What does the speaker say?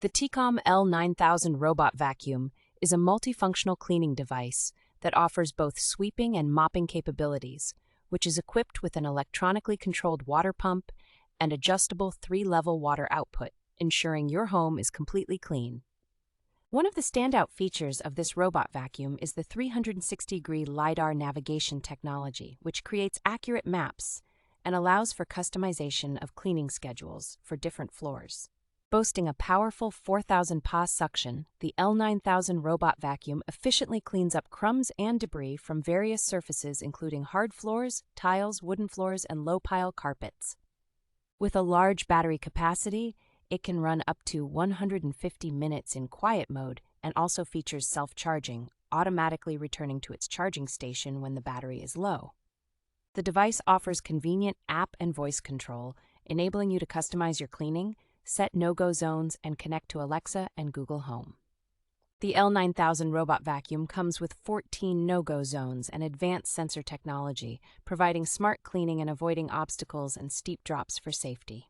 The Tikom L9000 Robot Vacuum is a multifunctional cleaning device that offers both sweeping and mopping capabilities, which is equipped with an electronically controlled water pump and adjustable 3-level water output, ensuring your home is completely clean. One of the standout features of this robot vacuum is the 360-degree LiDAR Navigation technology, which creates accurate maps and allows for customization of cleaning schedules for different floors. Boasting a powerful 4,000 PA suction, the L9000 Robot Vacuum efficiently cleans up crumbs and debris from various surfaces including hard floors, tiles, wooden floors, and low-pile carpets. With a large battery capacity, it can run up to 150 minutes in quiet mode and also features self-charging, automatically returning to its charging station when the battery is low. The device offers convenient app and voice control, enabling you to customize your cleaning, set no-go zones, and connect to Alexa and Google Home. The L9000 Robot Vacuum comes with 14 no-go zones and advanced sensor technology, providing smart cleaning and avoiding obstacles and steep drops for safety.